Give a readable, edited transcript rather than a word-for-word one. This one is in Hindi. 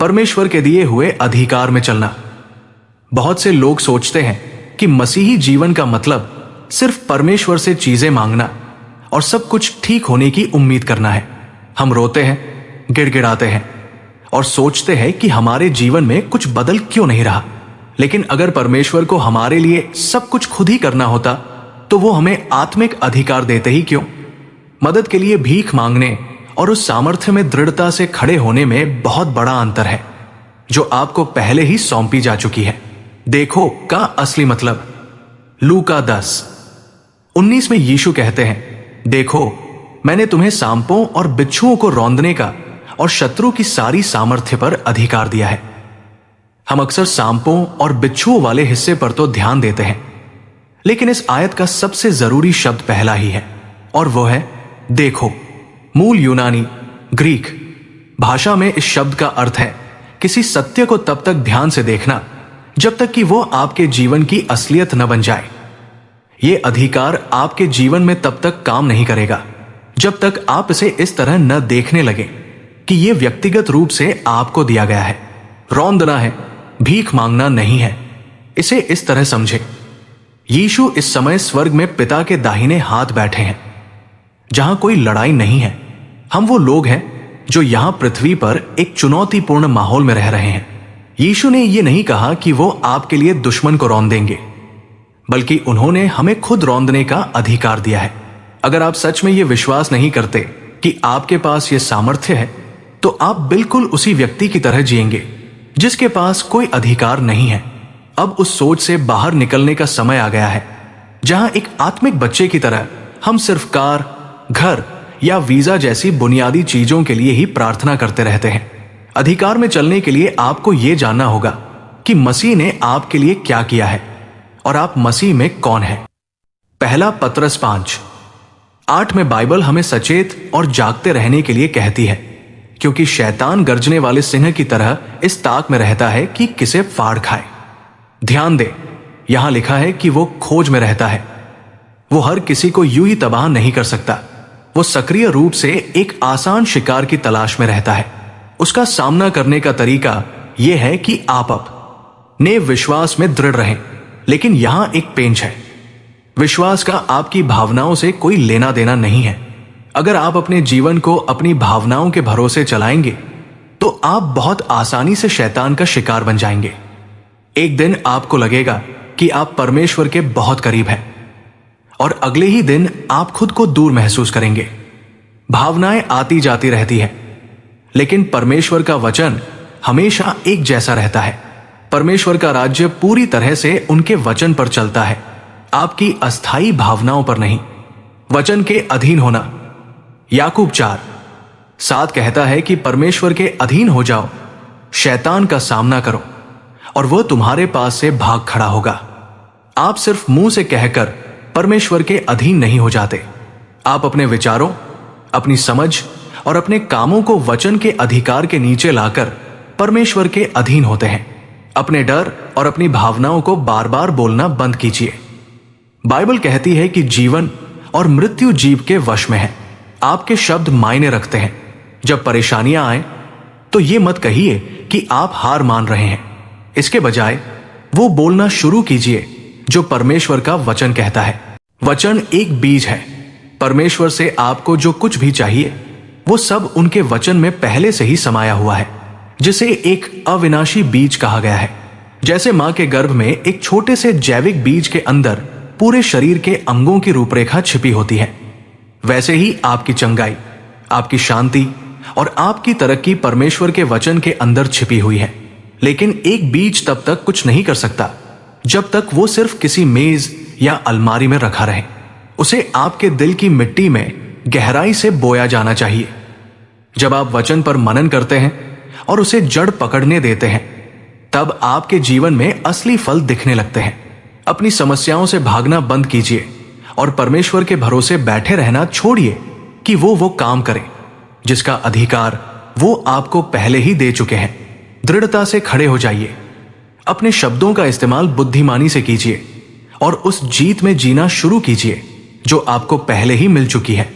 परमेश्वर के दिए हुए अधिकार में चलना। बहुत से लोग सोचते हैं कि मसीही जीवन का मतलब सिर्फ परमेश्वर से चीजें मांगना और सब कुछ ठीक होने की उम्मीद करना है। हम रोते हैं, गिड़गिड़ाते हैं और सोचते हैं कि हमारे जीवन में कुछ बदल क्यों नहीं रहा। लेकिन अगर परमेश्वर को हमारे लिए सब कुछ खुद ही करना होता तो वो हमें आत्मिक अधिकार देते ही क्यों? मदद के लिए भीख मांगने और उस सामर्थ्य में दृढ़ता से खड़े होने में बहुत बड़ा अंतर है जो आपको पहले ही सौंपी जा चुकी है। देखो का असली मतलब। लूका 10:19 में यीशु कहते हैं, देखो मैंने तुम्हें सांपों और बिच्छुओं को रौंदने का और शत्रु की सारी सामर्थ्य पर अधिकार दिया है। हम अक्सर सांपों और बिच्छुओं वाले हिस्से पर तो ध्यान देते हैं, लेकिन इस आयत का सबसे जरूरी शब्द पहला ही है और वो है देखो। मूल यूनानी ग्रीक भाषा में इस शब्द का अर्थ है किसी सत्य को तब तक ध्यान से देखना जब तक कि वो आपके जीवन की असलियत न बन जाए। ये अधिकार आपके जीवन में तब तक काम नहीं करेगा जब तक आप इसे इस तरह न देखने लगे कि ये व्यक्तिगत रूप से आपको दिया गया है। रौंदना है, भीख मांगना नहीं है। इसे इस तरह समझे, यीशु इस समय स्वर्ग में पिता के दाहिने हाथ बैठे हैं जहां कोई लड़ाई नहीं है। हम वो लोग हैं जो यहां पृथ्वी पर एक चुनौतीपूर्ण माहौल में रह रहे हैं। यीशु ने यह नहीं कहा कि वो आपके लिए दुश्मन को रौंदेंगे, बल्कि उन्होंने हमें खुद रौंदने का अधिकार दिया है। अगर आप सच में यह विश्वास नहीं करते कि आपके पास यह सामर्थ्य है तो आप बिल्कुल उसी व्यक्ति की तरह जिएंगे जिसके पास कोई अधिकार नहीं है। अब उस सोच से बाहर निकलने का समय आ गया है जहां एक आत्मिक बच्चे की तरह हम सिर्फ कार, घर या वीजा जैसी बुनियादी चीजों के लिए ही प्रार्थना करते रहते हैं। अधिकार में चलने के लिए आपको यह जानना होगा कि मसीह ने आपके लिए क्या किया है और आप मसीह में कौन है। पहला पतरस 5:8 में बाइबल हमें सचेत और जागते रहने के लिए कहती है, क्योंकि शैतान गर्जने वाले सिंह की तरह इस ताक में रहता है कि किसे फाड़ खाए। ध्यान दे, यहां लिखा है कि वो खोज में रहता है। वो हर किसी को यूं ही तबाह नहीं कर सकता। वो सक्रिय रूप से एक आसान शिकार की तलाश में रहता है। उसका सामना करने का तरीका यह है कि आप अपने विश्वास में दृढ़ रहें। लेकिन यहां एक पेंच है, विश्वास का आपकी भावनाओं से कोई लेना देना नहीं है। अगर आप अपने जीवन को अपनी भावनाओं के भरोसे चलाएंगे तो आप बहुत आसानी से शैतान का शिकार बन जाएंगे। एक दिन आपको लगेगा कि आप परमेश्वर के बहुत करीब हैं और अगले ही दिन आप खुद को दूर महसूस करेंगे। भावनाएं आती जाती रहती है, लेकिन परमेश्वर का वचन हमेशा एक जैसा रहता है। परमेश्वर का राज्य पूरी तरह से उनके वचन पर चलता है, आपकी अस्थायी भावनाओं पर नहीं। वचन के अधीन होना। याकूब 4:7 कहता है कि परमेश्वर के अधीन हो जाओ, शैतान का सामना करो और वह तुम्हारे पास से भाग खड़ा होगा। आप सिर्फ मुंह से कहकर परमेश्वर के अधीन नहीं हो जाते। आप अपने विचारों, अपनी समझ और अपने कामों को वचन के अधिकार के नीचे लाकर परमेश्वर के अधीन होते हैं। अपने डर और अपनी भावनाओं को बार बार बोलना बंद कीजिए। बाइबल कहती है कि जीवन और मृत्यु जीव के वश में है। आपके शब्द मायने रखते हैं। जब परेशानियां आए तो यह मत कहिए कि आप हार मान रहे हैं। इसके बजाय वो बोलना शुरू कीजिए जो परमेश्वर का वचन कहता है। वचन एक बीज है। परमेश्वर से आपको जो कुछ भी चाहिए वो सब उनके वचन में पहले से ही समाया हुआ है, जिसे एक अविनाशी बीज कहा गया है। जैसे मां के गर्भ में एक छोटे से जैविक बीज के अंदर पूरे शरीर के अंगों की रूपरेखा छिपी होती है, वैसे ही आपकी चंगाई, आपकी शांति और आपकी तरक्की परमेश्वर के वचन के अंदर छिपी हुई है। लेकिन एक बीज तब तक कुछ नहीं कर सकता जब तक वो सिर्फ किसी मेज या अलमारी में रखा रहे। उसे आपके दिल की मिट्टी में गहराई से बोया जाना चाहिए। जब आप वचन पर मनन करते हैं और उसे जड़ पकड़ने देते हैं, तब आपके जीवन में असली फल दिखने लगते हैं। अपनी समस्याओं से भागना बंद कीजिए और परमेश्वर के भरोसे बैठे रहना छोड़िए कि वो काम करे जिसका अधिकार वो आपको पहले ही दे चुके हैं। दृढ़ता से खड़े हो जाइए। अपने शब्दों का इस्तेमाल बुद्धिमानी से कीजिए और उस जीत में जीना शुरू कीजिए जो आपको पहले ही मिल चुकी है।